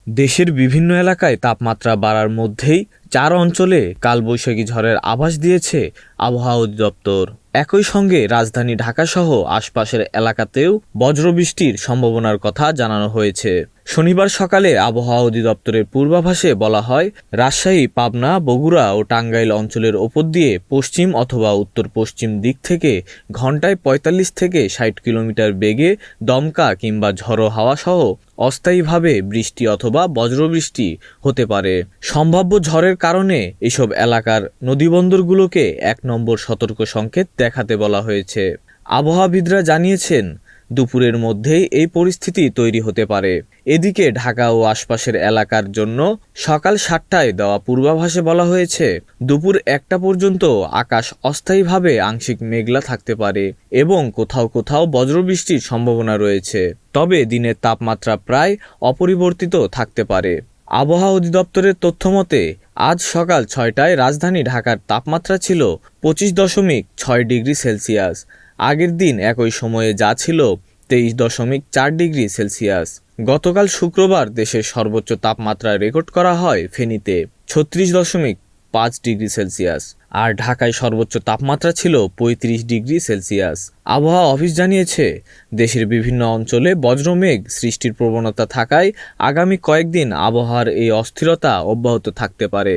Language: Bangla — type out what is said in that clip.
দেশের বিভিন্ন এলাকায় তাপমাত্রা বাড়ার মধ্যেই ৪ অঞ্চলে কালবৈশাখী ঝড়ের আভাস দিয়েছে আবহাওয়া অধিদপ্তর। একই সঙ্গে রাজধানী ঢাকাসহ আশপাশের এলাকাতেও বজ্রবৃষ্টির সম্ভাবনার কথা জানানো হয়েছে। শনিবার সকালে আবহাওয়া অধিদপ্তরের পূর্বাভাসে বলা হয়, রাজশাহী, পাবনা, বগুড়া ও টাঙ্গাইল অঞ্চলের ওপর দিয়ে পশ্চিম অথবা উত্তর পশ্চিম দিক থেকে ঘন্টায় ৪৫ থেকে ৬০ কিলোমিটার বেগে দমকা কিংবা ঝড়ো হাওয়া সহ অস্থায়ীভাবে বৃষ্টি অথবা বজ্রবৃষ্টি হতে পারে। সম্ভাব্য ঝড়ের কারণে এসব এলাকার নদীবন্দরগুলোকে ১ নম্বর সতর্ক সংকেত দেখাতে বলা হয়েছে। আবহাওয়াবিদরা জানিয়েছেন, দুপুরের মধ্যেই এই পরিস্থিতি তৈরি হতে পারে। এদিকে ঢাকা ও আশপাশের এলাকার জন্য সকাল ৭টায় দেওয়া পূর্বাভাসে বলা হয়েছে, দুপুর ১টা পর্যন্ত আকাশ অস্থায়ীভাবে আংশিক মেঘলা থাকতে পারে এবং কোথাও কোথাও বজ্রবৃষ্টির সম্ভাবনা রয়েছে। তবে দিনের তাপমাত্রা প্রায় অপরিবর্তিত থাকতে পারে। আবহাওয়া অধিদপ্তরের তথ্যমতে আজ সকাল ৬টায় রাজধানী ঢাকার তাপমাত্রা ছিল ২৫.৬ ডিগ্রি সেলসিয়াস। আগের দিন একই সময়ে যা ছিল ২৩.৪ ডিগ্রি সেলসিয়াস। গতকাল শুক্রবার দেশের সর্বোচ্চ তাপমাত্রা রেকর্ড করা হয় ফেনীতে ৩৬.৫ ডিগ্রি সেলসিয়াস, আর ঢাকায় সর্বোচ্চ তাপমাত্রা ছিল ৩৫ ডিগ্রি সেলসিয়াস। আবহাওয়া অফিস জানিয়েছে, দেশের বিভিন্ন অঞ্চলে বজ্রমেঘ সৃষ্টির প্রবণতা থাকায় আগামী কয়েকদিন আবহাওয়ার এই অস্থিরতা অব্যাহত থাকতে পারে।